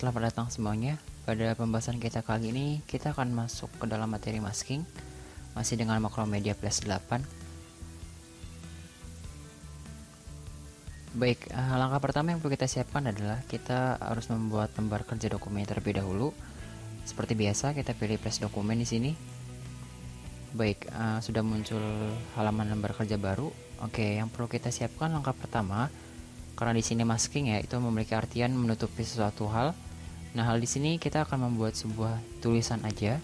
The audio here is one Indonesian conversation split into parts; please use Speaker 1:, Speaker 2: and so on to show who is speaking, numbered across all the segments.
Speaker 1: Selamat datang semuanya. Pada pembahasan kita kali ini, kita akan masuk ke dalam materi masking, masih dengan Macromedia Plus 8. Baik, langkah pertama yang perlu kita siapkan adalah kita harus membuat lembar kerja dokumen terlebih dahulu. Seperti biasa, kita pilih Plus dokumen di sini. Baik, sudah muncul halaman lembar kerja baru. Oke, yang perlu kita siapkan langkah pertama, karena di sini masking ya, itu memiliki artian menutupi sesuatu hal. Nah, hal di sini kita akan membuat sebuah tulisan aja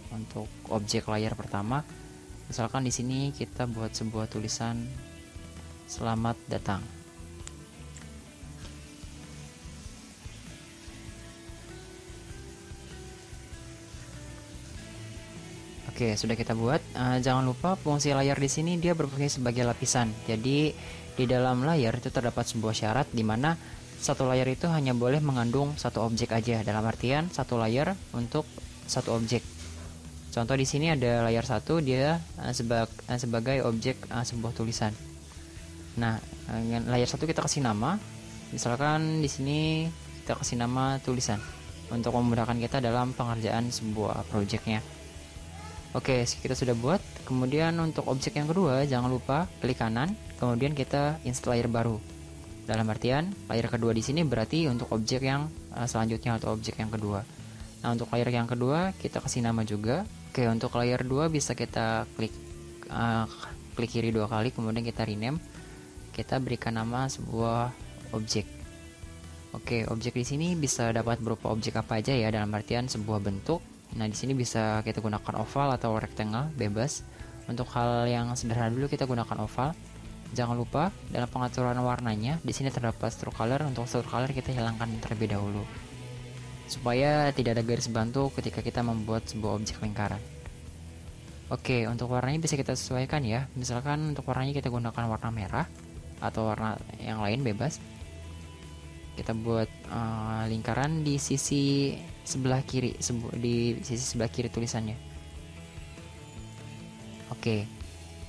Speaker 1: untuk objek layar pertama. Misalkan di sini kita buat sebuah tulisan "Selamat datang". Oke, sudah kita buat. Jangan lupa fungsi layar di sini dia berfungsi sebagai lapisan. Jadi di dalam layar itu terdapat sebuah syarat di mana satu layar itu hanya boleh mengandung satu objek aja. Dalam artian satu layar untuk satu objek. Contoh di sini ada layar satu, dia sebagai objek sebuah tulisan. Nah, layar satu kita kasih nama. Misalkan di sini kita kasih nama tulisan untuk memudahkan kita dalam pengerjaan sebuah projectnya. Oke, kita sudah buat. Kemudian untuk objek yang kedua, jangan lupa klik kanan, kemudian kita install layar baru. Dalam artian, layar kedua di sini berarti untuk objek yang selanjutnya atau objek yang kedua. Nah, untuk layar yang kedua, kita kasih nama juga. Oke, untuk layar 2 bisa kita klik kiri 2 kali, kemudian kita rename. Kita berikan nama sebuah objek. Oke, objek di sini bisa dapat berupa objek apa aja ya, dalam artian sebuah bentuk. Nah, di sini bisa kita gunakan oval atau rectangle, bebas. Untuk hal yang sederhana dulu kita gunakan oval. Jangan lupa dalam pengaturan warnanya di sini terdapat stroke color. Untuk stroke color kita hilangkan terlebih dahulu supaya tidak ada garis bantu ketika kita membuat sebuah objek lingkaran. Oke, untuk warnanya bisa kita sesuaikan ya. Misalkan untuk warnanya kita gunakan warna merah atau warna yang lain, bebas. Kita buat lingkaran di sisi sebelah kiri, di sisi sebelah kiri tulisannya. Oke,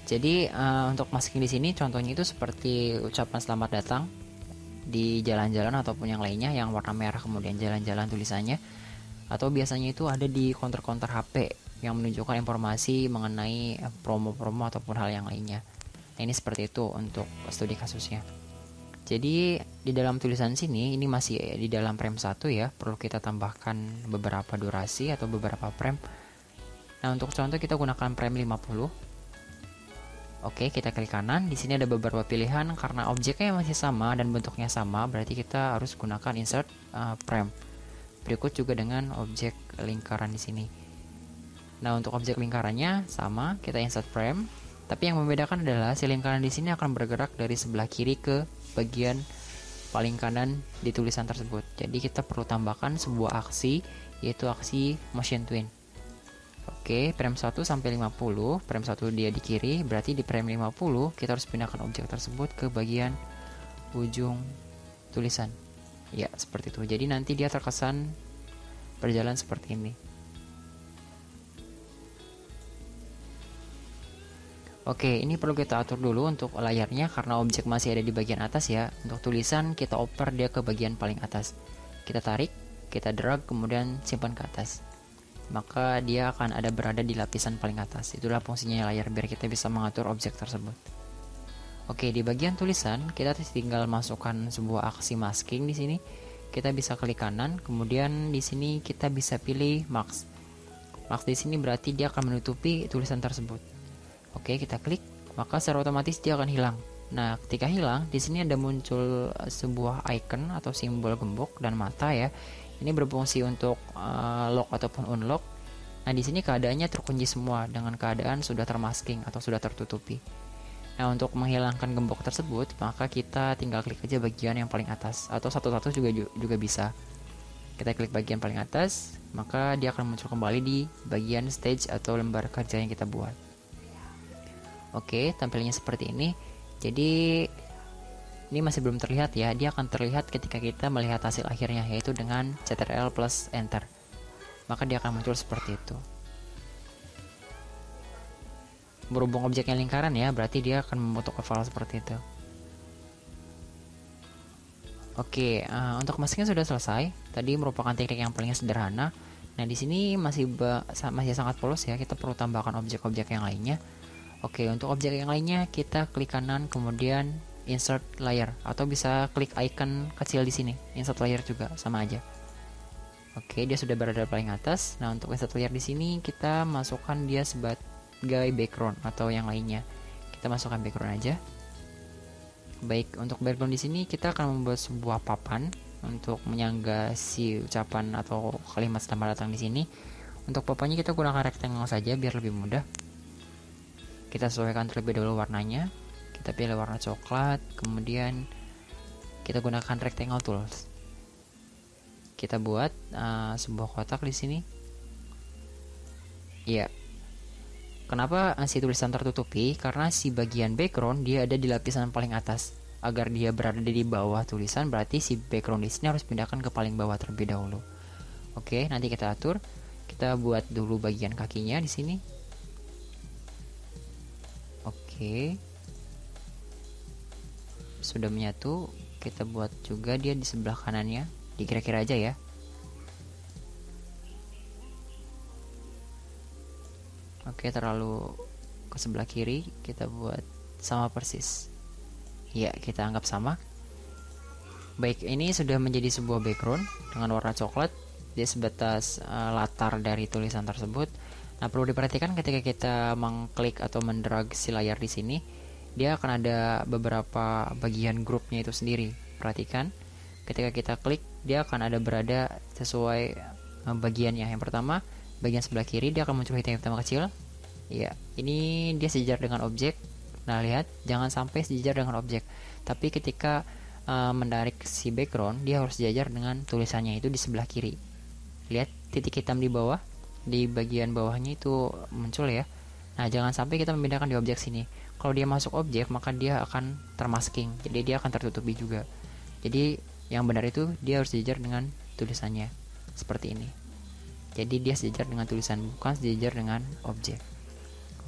Speaker 1: jadi untuk masking di sini contohnya itu seperti ucapan selamat datang di jalan-jalan ataupun yang lainnya yang warna merah kemudian jalan-jalan tulisannya, atau biasanya itu ada di counter-counter HP yang menunjukkan informasi mengenai promo-promo ataupun hal yang lainnya. Nah, ini seperti itu untuk studi kasusnya. Jadi di dalam tulisan sini ini masih di dalam frame 1 ya, perlu kita tambahkan beberapa durasi atau beberapa frame. Nah, untuk contoh kita gunakan frame 50. Oke, kita klik kanan. Di sini ada beberapa pilihan karena objeknya masih sama dan bentuknya sama, berarti kita harus gunakan insert frame. Berikut juga dengan objek lingkaran di sini. Nah, untuk objek lingkarannya sama, kita insert frame. Tapi yang membedakan adalah si lingkaran di sini akan bergerak dari sebelah kiri ke bagian paling kanan di tulisan tersebut. Jadi kita perlu tambahkan sebuah aksi, yaitu aksi motion twin. Oke, frame 1 sampai 50, frame 1 dia di kiri, berarti di frame 50 kita harus pindahkan objek tersebut ke bagian ujung tulisan. Ya, seperti itu. Jadi nanti dia terkesan berjalan seperti ini. Oke, ini perlu kita atur dulu untuk layarnya karena objek masih ada di bagian atas ya. Untuk tulisan kita oper dia ke bagian paling atas. Kita tarik, kita drag, kemudian simpan ke atas. Maka dia akan ada berada di lapisan paling atas. Itulah fungsinya layar biar kita bisa mengatur objek tersebut. Oke, di bagian tulisan kita tinggal masukkan sebuah aksi masking di sini. Kita bisa klik kanan, kemudian di sini kita bisa pilih mask. Mask di sini berarti dia akan menutupi tulisan tersebut. Oke, kita klik, maka secara otomatis dia akan hilang. Nah, ketika hilang, di sini ada muncul sebuah icon atau simbol gembok dan mata ya. Ini berfungsi untuk lock ataupun unlock. Nah, di sini keadaannya terkunci semua dengan keadaan sudah termasking atau sudah tertutupi. Nah, untuk menghilangkan gembok tersebut, maka kita tinggal klik aja bagian yang paling atas atau satu-satu juga bisa. Kita klik bagian paling atas, maka dia akan muncul kembali di bagian stage atau lembar kerja yang kita buat. Oke, tampilnya seperti ini. Jadi ini masih belum terlihat ya. Dia akan terlihat ketika kita melihat hasil akhirnya, yaitu dengan Ctrl plus Enter. Maka dia akan muncul seperti itu. Berhubung objeknya lingkaran ya, berarti dia akan membentuk oval seperti itu. Oke, untuk maskingnya sudah selesai. Tadi merupakan teknik yang paling sederhana. Nah, di sini masih sangat polos ya. Kita perlu tambahkan objek-objek yang lainnya. Oke, untuk objek yang lainnya kita klik kanan kemudian insert layer atau bisa klik icon kecil di sini. Insert layer juga sama aja. Oke, dia sudah berada paling atas. Nah, untuk insert layer di sini kita masukkan dia sebagai background atau yang lainnya. Kita masukkan background aja. Baik, untuk background di sini kita akan membuat sebuah papan untuk menyangga si ucapan atau kalimat selamat datang di sini. Untuk papannya kita gunakan rectangle saja biar lebih mudah. Kita sesuaikan terlebih dahulu warnanya. Kita pilih warna coklat, kemudian kita gunakan rectangle tools. Kita buat sebuah kotak di sini. Iya. Kenapa si tulisan tertutupi? Karena si bagian background dia ada di lapisan paling atas. Agar dia berada di bawah tulisan, berarti si background di sini harus pindahkan ke paling bawah terlebih dahulu. Oke, nanti kita atur. Kita buat dulu bagian kakinya di sini. Oke. Sudah menyatu, kita buat juga dia di sebelah kanannya. Dikira-kira aja ya. Oke, terlalu ke sebelah kiri, kita buat sama persis. Ya, kita anggap sama. Baik, ini sudah menjadi sebuah background dengan warna coklat. Dia sebatas latar dari tulisan tersebut. Nah, perlu diperhatikan ketika kita mengklik atau mendrag si layar di sini, dia akan ada beberapa bagian grupnya itu sendiri. Perhatikan, ketika kita klik, dia akan ada berada sesuai bagiannya. Yang pertama, bagian sebelah kiri dia akan muncul hitam-hitam kecil. Ya, ini dia sejajar dengan objek. Nah, lihat, jangan sampai sejajar dengan objek. Tapi ketika menarik si background, dia harus sejajar dengan tulisannya itu di sebelah kiri. Lihat titik hitam di bawah, di bagian bawahnya itu muncul ya. Nah, jangan sampai kita memindahkan di objek sini. Kalau dia masuk objek, maka dia akan termasking. Jadi dia akan tertutupi juga. Jadi yang benar itu dia harus sejajar dengan tulisannya seperti ini. Jadi dia sejajar dengan tulisan, bukan sejajar dengan objek.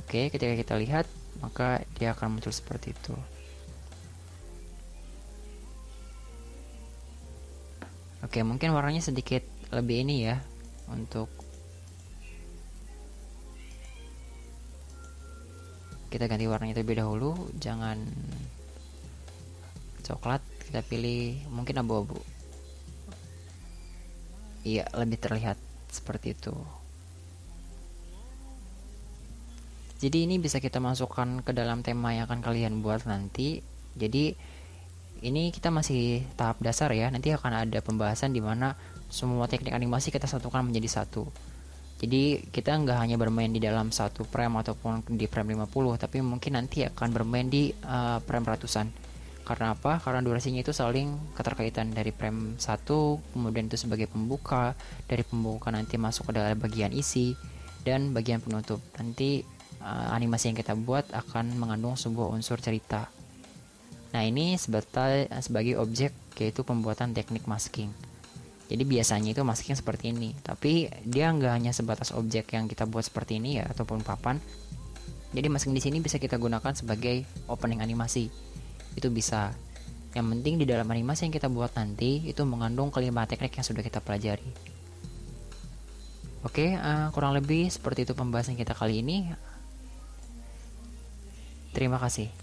Speaker 1: Oke, ketika kita lihat, maka dia akan muncul seperti itu. Oke, mungkin warnanya sedikit lebih ini ya, untuk kita ganti warnanya terlebih dahulu. Jangan coklat, kita pilih mungkin abu-abu. Iya, lebih terlihat seperti itu. Jadi ini bisa kita masukkan ke dalam tema yang akan kalian buat nanti. Jadi ini kita masih tahap dasar ya. Nanti akan ada pembahasan di mana semua teknik animasi kita satukan menjadi satu. Jadi kita nggak hanya bermain di dalam satu frame ataupun di frame 50, tapi mungkin nanti akan bermain di frame ratusan. Karena apa? Karena durasinya itu saling keterkaitan. Dari frame 1, kemudian itu sebagai pembuka, dari pembuka nanti masuk ke dalam bagian isi, dan bagian penutup. Nanti animasi yang kita buat akan mengandung sebuah unsur cerita. Nah, ini sebagai objek, yaitu pembuatan teknik masking. Jadi biasanya itu masking seperti ini, tapi dia nggak hanya sebatas objek yang kita buat seperti ini ya, ataupun papan. Jadi masking di sini bisa kita gunakan sebagai opening animasi. Itu bisa. Yang penting di dalam animasi yang kita buat nanti itu mengandung kelima teknik yang sudah kita pelajari. Oke, kurang lebih seperti itu pembahasan kita kali ini. Terima kasih.